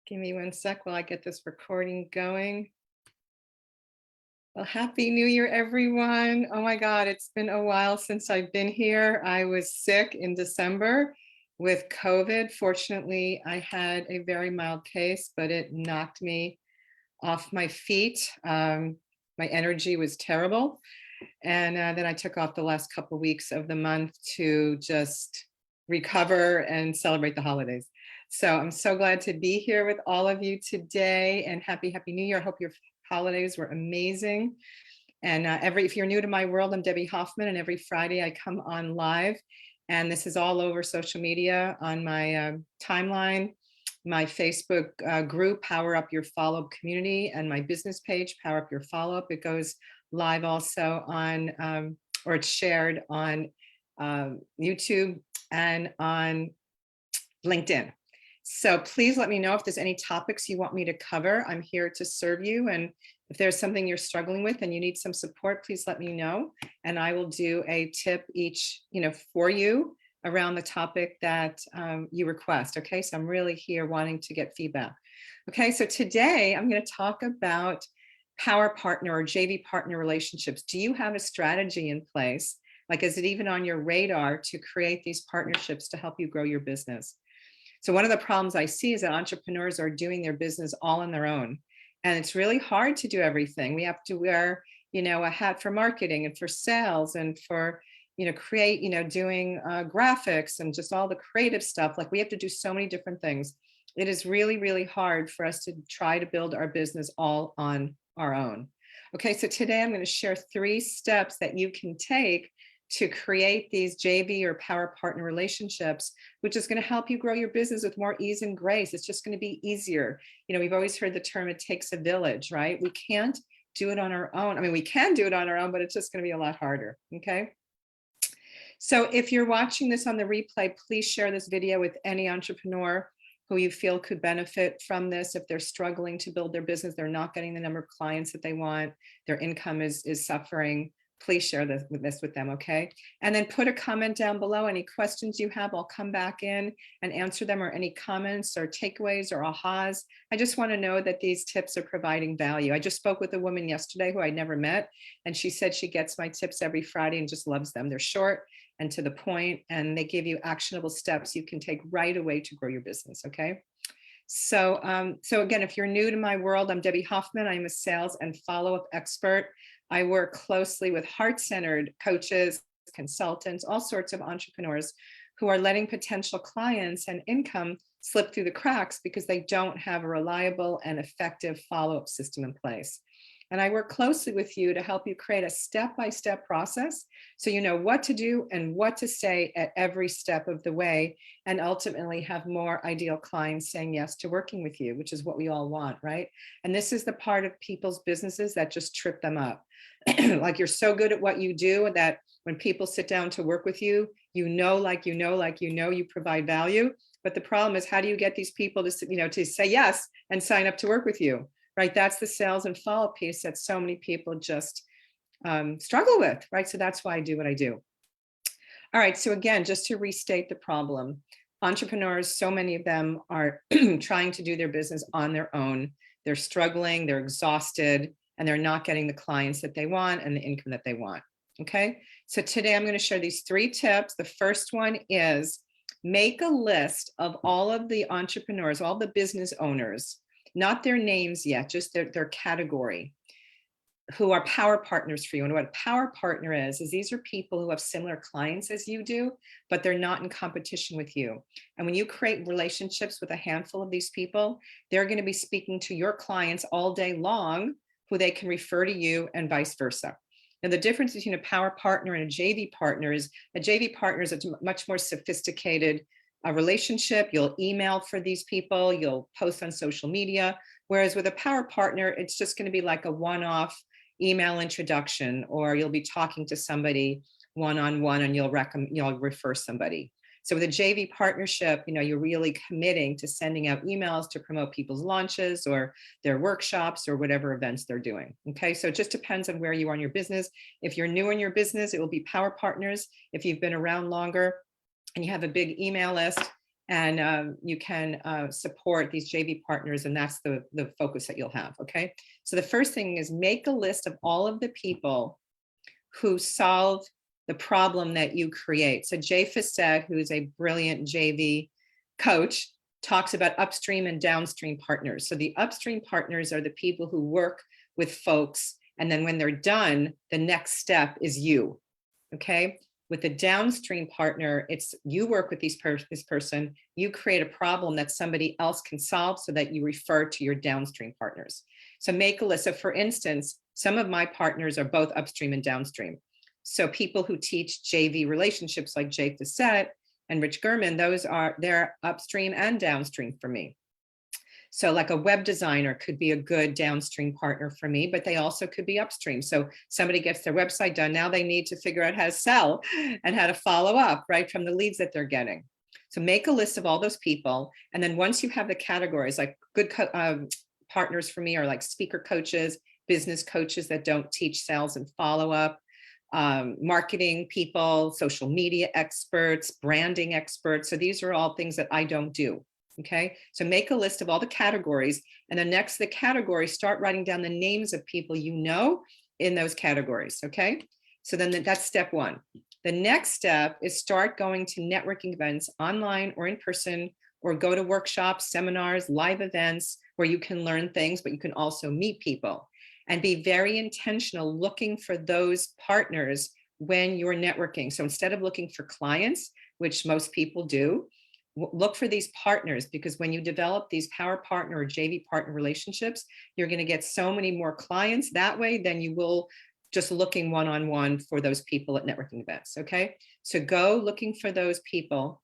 Give me one sec while I get this recording going. Well, Happy New Year, everyone. Oh my God, it's been a while since I've been here. I was sick in December with COVID. Fortunately, I had a very mild case, but it knocked me off my feet. My energy was terrible. And then I took off the last couple of weeks of the month to just recover and celebrate the holidays. So I'm so glad to be here with all of you today, and happy New Year. I hope your holidays were amazing. And if you're new to my world, I'm Debbie Hoffman, and every Friday I come on live. And this is all over social media on my timeline, my Facebook group, Power Up Your Follow-Up Community, and my business page, Power Up Your Follow-Up. It goes live also on, or it's shared on YouTube and on LinkedIn. So please let me know if there's any topics you want me to cover. I'm here to serve you. And if there's something you're struggling with and you need some support, please let me know. And I will do a tip each, for you around the topic that you request. Okay, so I'm really here wanting to get feedback. Okay, so today I'm going to talk about power partner or JV partner relationships. Do you have a strategy in place? Like, is it even on your radar to create these partnerships to help you grow your business? So one of the problems I see is that entrepreneurs are doing their business all on their own. And it's really hard to do everything. We have to wear, a hat for marketing and for sales and for, doing graphics and just all the creative stuff. Like, we have to do so many different things. It is really, really hard for us to try to build our business all on our own. Okay, so today I'm going to share 3 steps that you can take to create these JV or power partner relationships, which is going to help you grow your business with more ease and grace. It's just going to be easier. We've always heard the term, it takes a village, right? We can't do it on our own. I mean, we can do it on our own, but it's just going to be a lot harder. Okay. So if you're watching this on the replay, please share this video with any entrepreneur who you feel could benefit from this. If they're struggling to build their business, they're not getting the number of clients that they want, their income is suffering, please share this with them, okay? And then put a comment down below. Any questions you have, I'll come back in and answer them, or any comments or takeaways or ahas. I just want to know that these tips are providing value. I just spoke with a woman yesterday who I never met, and she said she gets my tips every Friday and just loves them. They're short and to the point, and they give you actionable steps you can take right away to grow your business, okay? So again, if you're new to my world, I'm Debbie Hoffman. I'm a sales and follow-up expert. I work closely with heart-centered coaches, consultants, all sorts of entrepreneurs who are letting potential clients and income slip through the cracks because they don't have a reliable and effective follow-up system in place. And I work closely with you to help you create a step-by-step process so you know what to do and what to say at every step of the way, and ultimately have more ideal clients saying yes to working with you, which is what we all want, right? And this is the part of people's businesses that just trip them up. Like, you're so good at what you do that when people sit down to work with you, you provide value. But the problem is, how do you get these people to say yes and sign up to work with you? Right? That's the sales and follow-up piece that so many people just struggle with, right? So that's why I do what I do. All right, so again, just to restate the problem, entrepreneurs, so many of them are trying to do their business on their own. They're struggling, they're exhausted, and they're not getting the clients that they want and the income that they want, okay? So today I'm going to share these 3 tips. The first one is make a list of all of the entrepreneurs, all the business owners, not their names yet, just their category, who are power partners for you. And what a power partner is these are people who have similar clients as you do, but they're not in competition with you. And when you create relationships with a handful of these people, they're going to be speaking to your clients all day long, who they can refer to you, and vice versa. Now, the difference between a power partner and a JV partner is a much more sophisticated relationship. You'll email for these people, you'll post on social media. Whereas with a power partner, it's just going to be like a one-off email introduction, or you'll be talking to somebody one-on-one and you'll refer somebody. So with a JV partnership, you're really committing to sending out emails to promote people's launches or their workshops or whatever events they're doing. Okay, so it just depends on where you are in your business. If you're new in your business, it will be power partners. If you've been around longer and you have a big email list, And you can support these JV partners, and that's the focus that you'll have, okay? So the first thing is make a list of all of the people who solve the problem that you create. So Jay Fissette, who is a brilliant JV coach, talks about upstream and downstream partners. So the upstream partners are the people who work with folks, and then when they're done, the next step is you, okay? With the downstream partner, it's you work with this person, you create a problem that somebody else can solve so that you refer to your downstream partners. So make a list. So for instance, some of my partners are both upstream and downstream. So people who teach JV relationships like Jay Fissette and Rich Gurman, they're upstream and downstream for me. So like a web designer could be a good downstream partner for me, but they also could be upstream. So somebody gets their website done. Now they need to figure out how to sell and how to follow up, right, from the leads that they're getting. So make a list of all those people. And then once you have the categories, like good partners for me are like speaker coaches, business coaches that don't teach sales and follow up, marketing people, social media experts, branding experts. So these are all things that I don't do. Okay, so make a list of all the categories, and then next to the category, start writing down the names of people you know in those categories. Okay, so then that's step one. The next step is start going to networking events online or in person, or go to workshops, seminars, live events where you can learn things, but you can also meet people, and be very intentional looking for those partners when you're networking. So instead of looking for clients, which most people do, look for these partners, because when you develop these power partner or JV partner relationships, you're going to get so many more clients that way than you will just looking one-on-one for those people at networking events. Okay, so go looking for those people.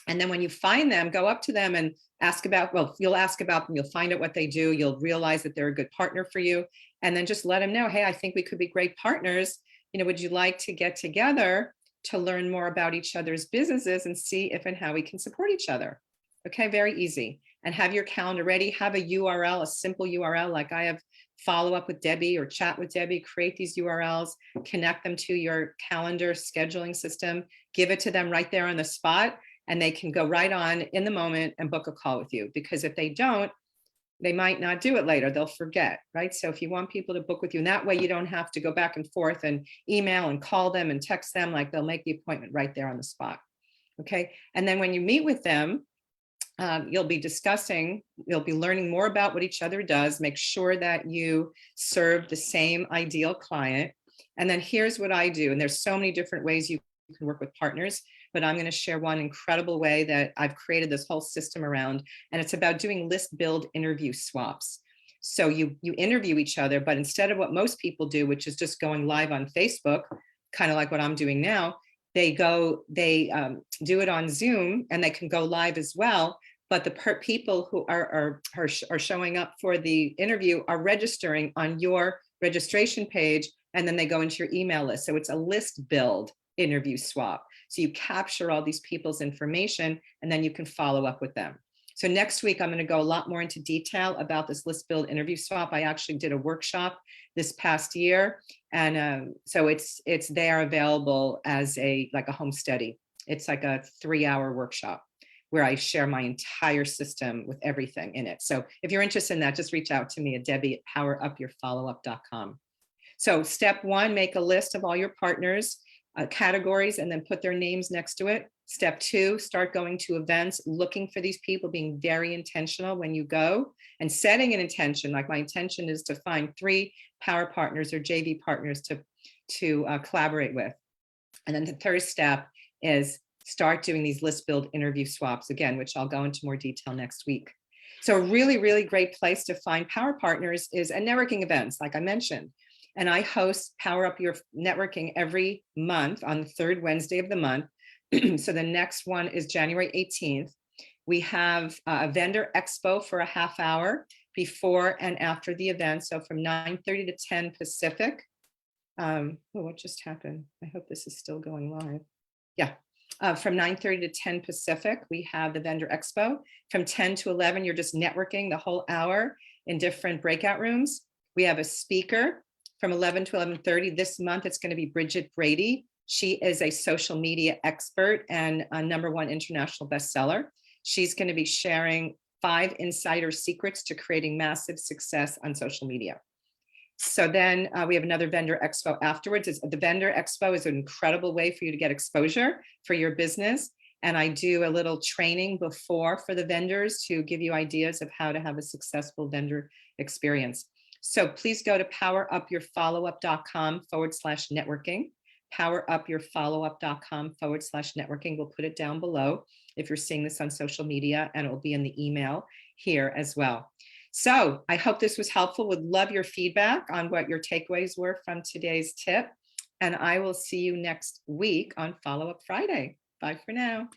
And then when you find them, go up to them and ask about, well, you'll ask about them, you'll find out what they do, you'll realize that they're a good partner for you. And then just let them know, hey, I think we could be great partners. You know, would you like to get together to learn more about each other's businesses and see if and how we can support each other? Okay, very easy. And have your calendar ready, have a URL, a simple URL, like I have follow up with Debbie or chat with Debbie, create these URLs, connect them to your calendar scheduling system, give it to them right there on the spot, and they can go right on in the moment and book a call with you. Because if they don't, they might not do it later, they'll forget, right? So if you want people to book with you, and that way you don't have to go back and forth and email and call them and text them, like they'll make the appointment right there on the spot, okay? And then when you meet with them, you'll be discussing, you'll be learning more about what each other does, make sure that you serve the same ideal client. And then here's what I do, and there's so many different ways you can work with partners, but I'm going to share one incredible way that I've created this whole system around, and it's about doing list build interview swaps. So you interview each other, but instead of what most people do, which is just going live on Facebook, kind of like what I'm doing now, they do it on Zoom, and they can go live as well. But the people who are showing up for the interview are registering on your registration page, and then they go into your email list. So it's a list build interview swap. So you capture all these people's information, and then you can follow up with them. So next week, I'm going to go a lot more into detail about this list build interview swap. I actually did a workshop this past year. And so it's there available as like a home study. It's like a 3-hour workshop where I share my entire system with everything in it. So if you're interested in that, just reach out to me at Debbie@powerupyourfollowup.com. So step one, make a list of all your partners, categories, and then put their names next to it. Step two, start going to events, looking for these people, being very intentional when you go, and setting an intention. Like my intention is to find 3 power partners or JV partners to collaborate with. And then the third step is start doing these list build interview swaps again, which I'll go into more detail next week. So a really, really great place to find power partners is at networking events, like I mentioned. And I host Power Up Your Networking every month on the 3rd Wednesday of the month. So the next one is January 18th. We have a vendor expo for a half hour before and after the event. So from 9:30 to 10 Pacific. Oh, what just happened? I hope this is still going live. Yeah. From 9:30 to 10 Pacific, we have the vendor expo. From 10 to 11, you're just networking the whole hour in different breakout rooms. We have a speaker from 11 to 11:30. This month, it's going to be Bridget Brady. She is a social media expert and a #1 international bestseller. She's going to be sharing 5 insider secrets to creating massive success on social media. So then we have another vendor expo afterwards. The vendor expo is an incredible way for you to get exposure for your business. And I do a little training before for the vendors to give you ideas of how to have a successful vendor experience. So please go to powerupyourfollowup.com/networking, powerupyourfollowup.com/networking. We'll put it down below if you're seeing this on social media, and it will be in the email here as well. So I hope this was helpful. Would love your feedback on what your takeaways were from today's tip. And I will see you next week on Follow Up Friday. Bye for now.